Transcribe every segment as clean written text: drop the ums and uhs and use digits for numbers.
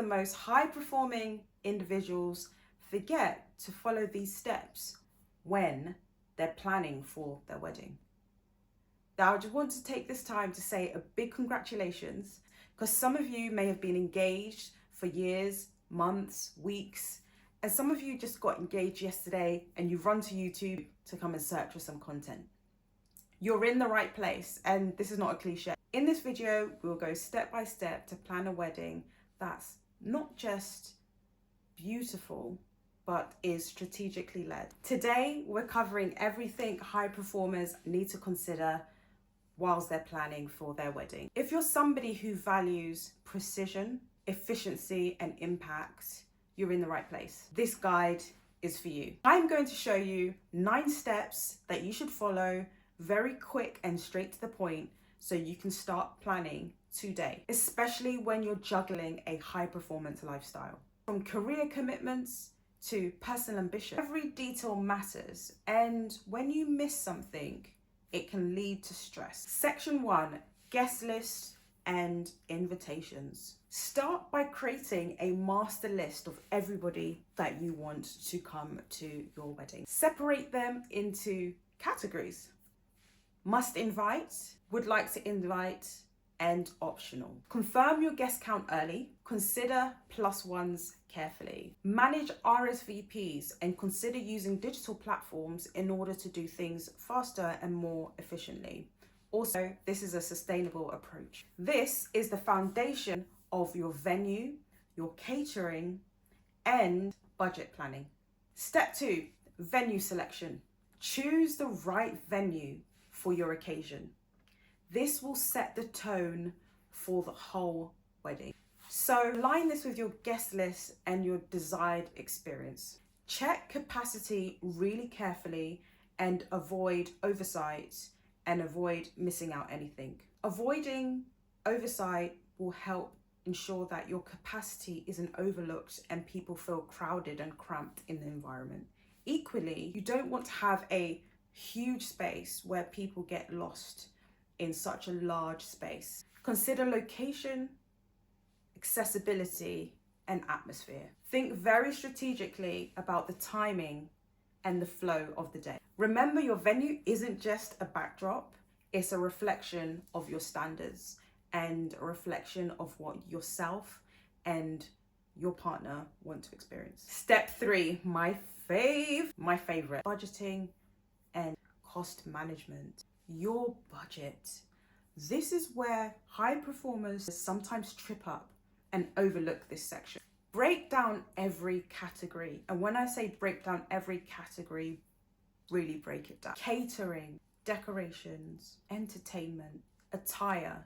most high-performing individuals forget to follow these steps when they're planning for their wedding. Now, I just want to take this time to say a big congratulations, because some of you may have been engaged for years, months, weeks, and some of you just got engaged yesterday and you've run to YouTube to come and search for some content. You're in the right place, and this is not a cliche. In this video, we'll go step by step to plan a wedding that's not just beautiful, but is strategically led. Today, we're covering everything high performers need to consider whilst they're planning for their wedding. If you're somebody who values precision, efficiency, and impact, you're in the right place. This guide is for you. I'm going to show you 9 steps that you should follow, very quick and straight to the point, so you can start planning today, especially when you're juggling a high performance lifestyle. From career commitments to personal ambition, every detail matters, and when you miss something, it can lead to stress. Section 1, guest list and invitations. Start by creating a master list of everybody that you want to come to your wedding. Separate them into categories: must invite, would like to invite, and optional. Confirm your guest count early. Consider plus ones carefully. Manage RSVPs and consider using digital platforms in order to do things faster and more efficiently. Also, this is a sustainable approach. This is the foundation of your venue, your catering, and budget planning. Step 2, venue selection. Choose the right venue for your occasion. This will set the tone for the whole wedding. So align this with your guest list and your desired experience. Check capacity really carefully and avoid oversight and avoid missing out anything. Avoiding oversight will help ensure that your capacity isn't overlooked and people feel crowded and cramped in the environment. Equally, you don't want to have a huge space where people get lost in such a large space. Consider location, accessibility, and atmosphere. Think very strategically about the timing and the flow of the day. Remember, your venue isn't just a backdrop, it's a reflection of your standards and a reflection of what yourself and your partner want to experience. Step 3, my favorite, budgeting and cost management. Your budget. This is where high performers sometimes trip up and overlook this section. Break down every category. And when I say break down every category, really break it down. Catering, decorations, entertainment, attire.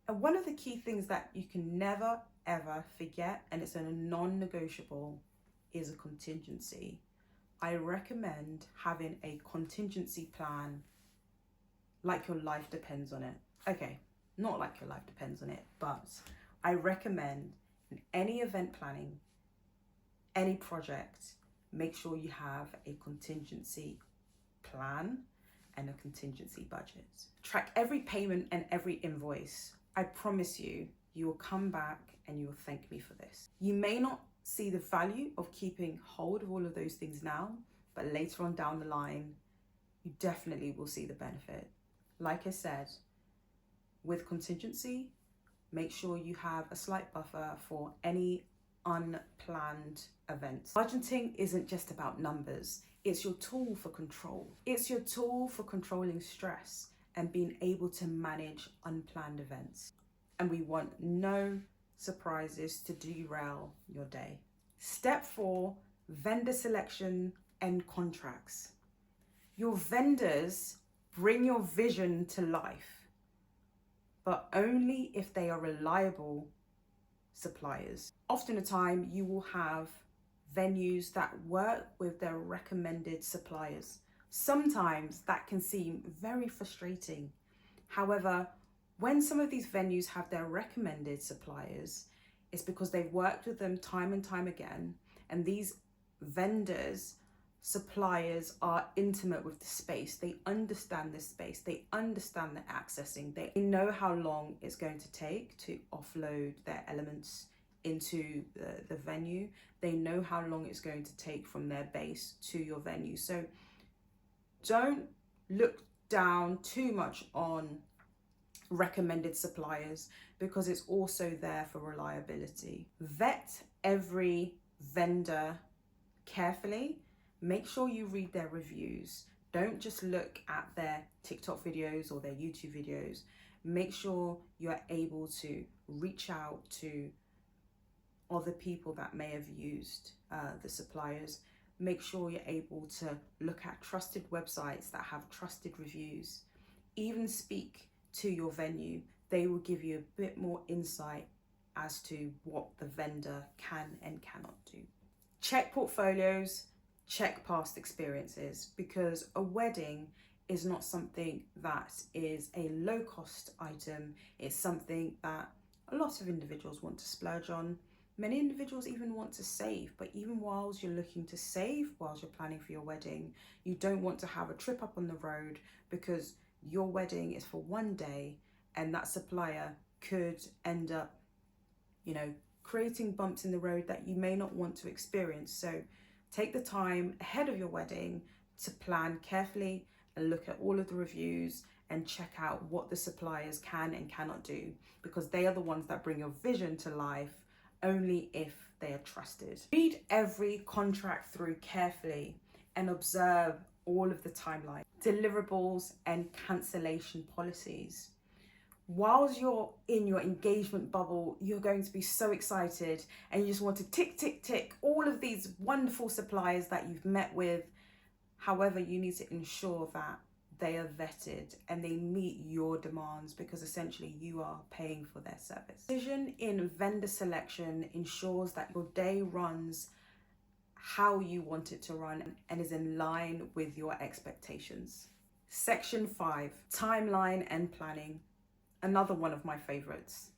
And one of the key things that you can never ever forget, and it's a non-negotiable, is a contingency. I recommend having a contingency plan like your life depends on it. Okay, not like your life depends on it, but I recommend in any event planning, any project, make sure you have a contingency plan and a contingency budget. Track every payment and every invoice. I promise you, you will come back and you will thank me for this. You may not see the value of keeping hold of all of those things now, but later on down the line, you definitely will see the benefit. Like I said, with contingency, make sure you have a slight buffer for any unplanned events. Budgeting isn't just about numbers. It's your tool for control. It's your tool for controlling stress and being able to manage unplanned events. And we want no surprises to derail your day. Step 4, vendor selection and contracts. Your vendors bring your vision to life, but only if they are reliable suppliers. Often a time you will have venues that work with their recommended suppliers. Sometimes that can seem very frustrating. However, when some of these venues have their recommended suppliers, it's because they've worked with them time and time again, and these vendors, suppliers are intimate with the space. They understand this space. They understand the accessing. They know how long it's going to take to offload their elements into the venue. They know how long it's going to take from their base to your venue. So don't look down too much on recommended suppliers, because it's also there for reliability. Vet every vendor carefully. Make sure you read their reviews. Don't just look at their TikTok videos or their YouTube videos. Make sure you're able to reach out to other people that may have used the suppliers. Make sure you're able to look at trusted websites that have trusted reviews. Even speak to your venue. They will give you a bit more insight as to what the vendor can and cannot do. Check portfolios, check past experiences, because a wedding is not something that is a low cost item. It's something that a lot of individuals want to splurge on. Many individuals even want to save, but even whilst you're looking to save, whilst you're planning for your wedding, you don't want to have a trip up on the road because your wedding is for one day and that supplier could end up, creating bumps in the road that you may not want to experience. So take the time ahead of your wedding to plan carefully and look at all of the reviews and check out what the suppliers can and cannot do, because they are the ones that bring your vision to life only if they are trusted. Read every contract through carefully and observe all of the timeline, deliverables and cancellation policies. Whilst you're in your engagement bubble, you're going to be so excited and you just want to tick, tick, tick all of these wonderful suppliers that you've met with. However, you need to ensure that they are vetted and they meet your demands, because essentially you are paying for their service. Decision in vendor selection ensures that your day runs how you want it to run and is in line with your expectations. Section 5, timeline and planning. Another one of my favorites.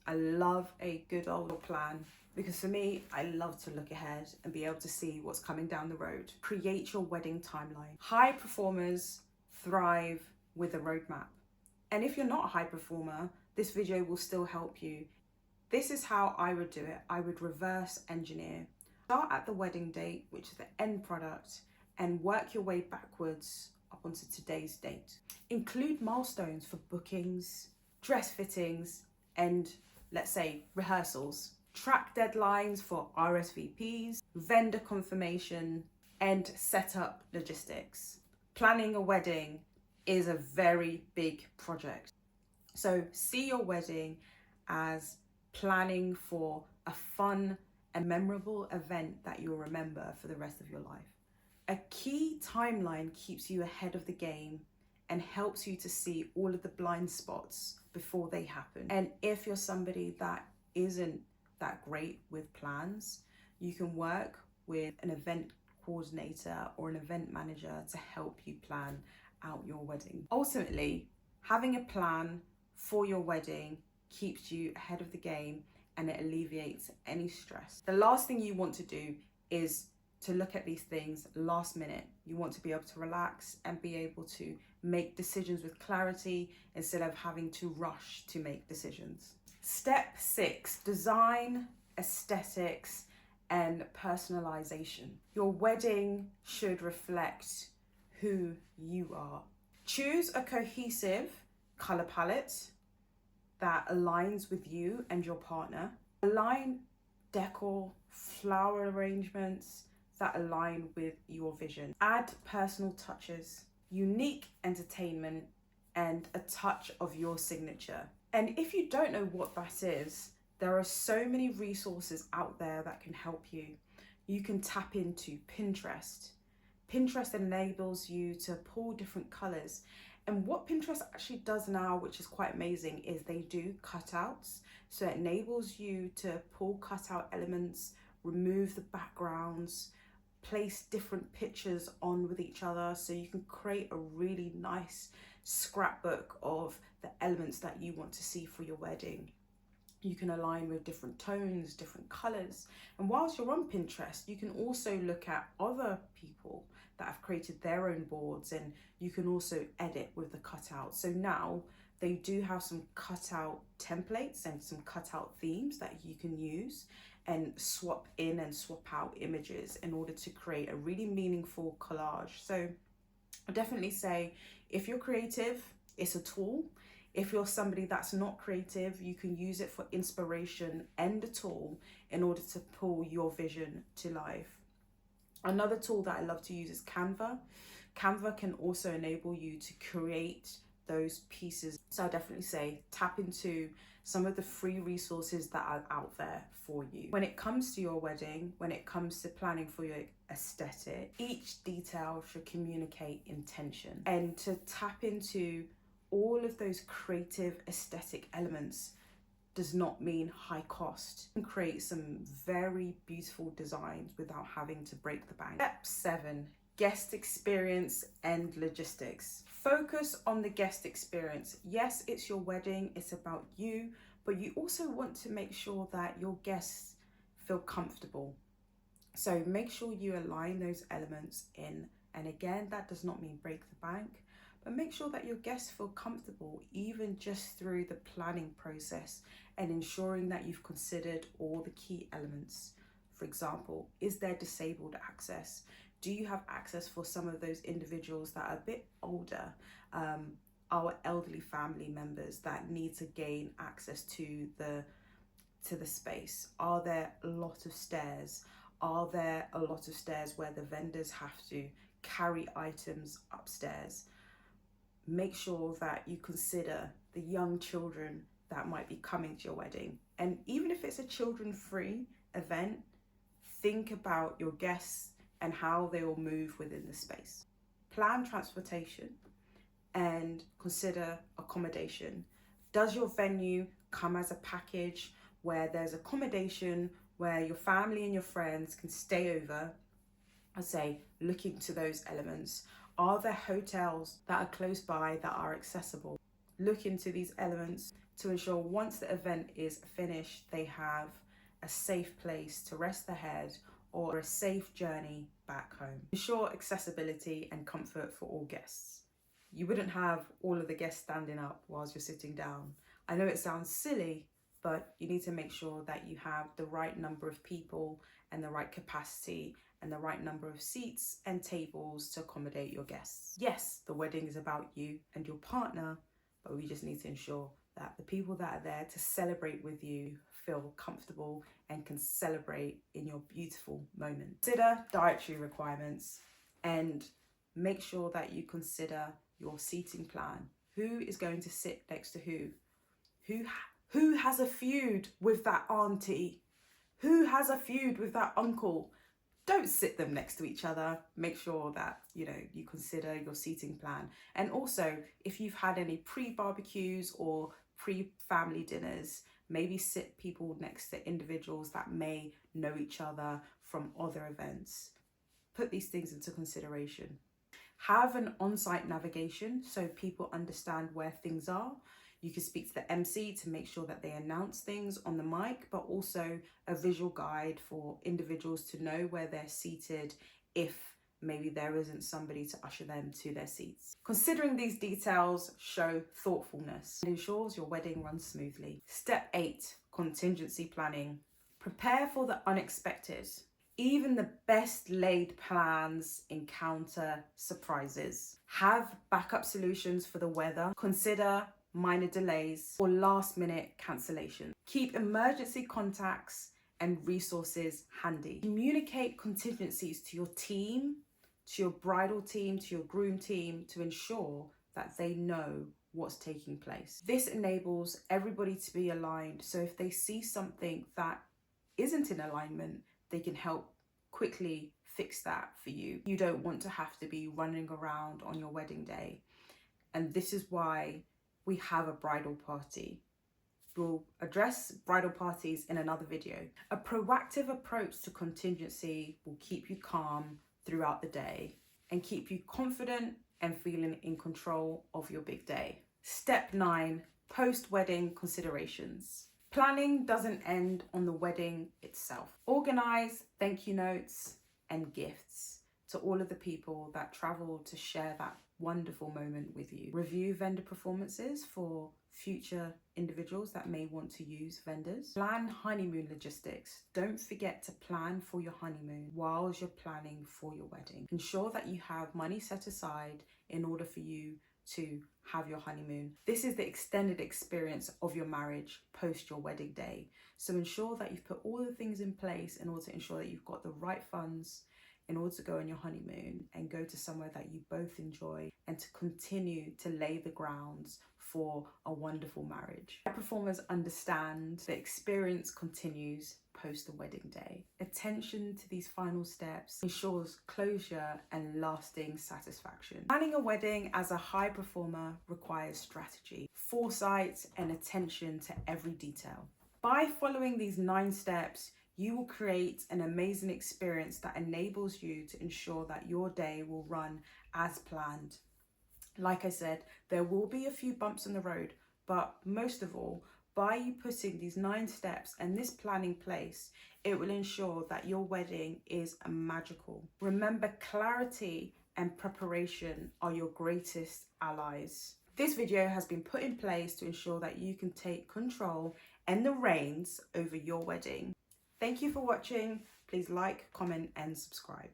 I love a good old plan, because for me, I love to look ahead and be able to see what's coming down the road. Create your wedding timeline. High performers thrive with a roadmap. And if you're not a high performer, this video will still help you. This is how I would do it. I would reverse engineer. Start at the wedding date, which is the end product, and work your way backwards up onto today's date. Include milestones for bookings, dress fittings, and let's say rehearsals. Track deadlines for RSVPs, vendor confirmation, and set up logistics. Planning a wedding is a very big project. So see your wedding as planning for a fun and memorable event that you'll remember for the rest of your life. A key timeline keeps you ahead of the game and helps you to see all of the blind spots before they happen. And if you're somebody that isn't that great with plans, you can work with an event coordinator or an event manager to help you plan out your wedding. Ultimately, having a plan for your wedding keeps you ahead of the game and it alleviates any stress. The last thing you want to do is to look at these things last minute. You want to be able to relax and be able to make decisions with clarity instead of having to rush to make decisions. Step 6, design, aesthetics, and personalization. Your wedding should reflect who you are. Choose a cohesive color palette that aligns with you and your partner. Align decor, flower arrangements that align with your vision. Add personal touches, unique entertainment, and a touch of your signature. And if you don't know what that is, there are so many resources out there that can help you. You can tap into Pinterest. Pinterest enables you to pull different colors. And what Pinterest actually does now, which is quite amazing, is they do cutouts. So it enables you to pull cutout elements, remove the backgrounds, place different pictures on with each other, so you can create a really nice scrapbook of the elements that you want to see for your wedding. You can align with different tones, different colors. And whilst you're on Pinterest, you can also look at other people that have created their own boards, and you can also edit with the cutout. So now they do have some cutout templates and some cutout themes that you can use and swap in and swap out images in order to create a really meaningful collage. So I definitely say, if you're creative, it's a tool. If you're somebody that's not creative, you can use it for inspiration and a tool in order to pull your vision to life. Another tool that I love to use is Canva. Canva can also enable you to create those pieces. So I definitely say tap into some of the free resources that are out there for you. When it comes to your wedding, when it comes to planning for your aesthetic, each detail should communicate intention. And to tap into all of those creative aesthetic elements does not mean high cost. You can create some very beautiful designs without having to break the bank. Step 7, guest experience and logistics. Focus on the guest experience. Yes, it's your wedding, it's about you, but you also want to make sure that your guests feel comfortable. So make sure you align those elements in. And again, that does not mean break the bank, but make sure that your guests feel comfortable, even just through the planning process and ensuring that you've considered all the key elements. For example, is there disabled access? Do you have access for some of those individuals that are a bit older, our elderly family members that need to gain access to the space? Are there a lot of stairs? Are there a lot of stairs where the vendors have to carry items upstairs? Make sure that you consider the young children that might be coming to your wedding. And even if it's a children-free event, think about your guests and how they will move within the space. Plan transportation and consider accommodation. Does your venue come as a package where there's accommodation, where your family and your friends can stay over? I say, look into those elements. Are there hotels that are close by that are accessible? Look into these elements to ensure once the event is finished, they have a safe place to rest their head or a safe journey back home. Ensure accessibility and comfort for all guests. You wouldn't have all of the guests standing up whilst you're sitting down. I know it sounds silly, but you need to make sure that you have the right number of people and the right capacity and the right number of seats and tables to accommodate your guests. Yes, the wedding is about you and your partner, but we just need to ensure that the people that are there to celebrate with you feel comfortable and can celebrate in your beautiful moment. Consider dietary requirements and make sure that you consider your seating plan. Who is going to sit next to who? Who has a feud with that auntie? Who has a feud with that uncle? Don't sit them next to each other. Make sure that, you consider your seating plan. And also, if you've had any pre-barbecues or pre-family dinners, maybe sit people next to individuals that may know each other from other events. Put these things into consideration. Have an on-site navigation so people understand where things are. You can speak to the MC to make sure that they announce things on the mic, but also a visual guide for individuals to know where they're seated if maybe there isn't somebody to usher them to their seats. Considering these details show thoughtfulness and ensures your wedding runs smoothly. Step 8, contingency planning. Prepare for the unexpected. Even the best laid plans encounter surprises. Have backup solutions for the weather. Consider minor delays or last minute cancellation. Keep emergency contacts and resources handy. Communicate contingencies to your team, to your bridal team, to your groom team to ensure that they know what's taking place. This enables everybody to be aligned, so if they see something that isn't in alignment, they can help quickly fix that for you. You don't want to have to be running around on your wedding day. And this is why we have a bridal party. We'll address bridal parties in another video. A proactive approach to contingency will keep you calm throughout the day and keep you confident and feeling in control of your big day. Step 9, post-wedding considerations. Planning doesn't end on the wedding itself. Organize thank you notes and gifts to all of the people that travel to share that wonderful moment with you. Review vendor performances for future individuals that may want to use vendors. Plan honeymoon logistics. Don't forget to plan for your honeymoon whilst you're planning for your wedding. Ensure that you have money set aside in order for you to have your honeymoon. This is the extended experience of your marriage post your wedding day. So ensure that you've put all the things in place in order to ensure that you've got the right funds in order to go on your honeymoon and go to somewhere that you both enjoy and to continue to lay the grounds for a wonderful marriage. High performers understand the experience continues post the wedding day. Attention to these final steps ensures closure and lasting satisfaction. Planning a wedding as a high performer requires strategy, foresight, and attention to every detail. By following these 9 steps, you will create an amazing experience that enables you to ensure that your day will run as planned. Like I said, there will be a few bumps on the road, but most of all, by you putting these 9 steps and this plan in place, it will ensure that your wedding is magical. Remember, clarity and preparation are your greatest allies. This video has been put in place to ensure that you can take control and the reins over your wedding. Thank you for watching. Please like, comment, and subscribe.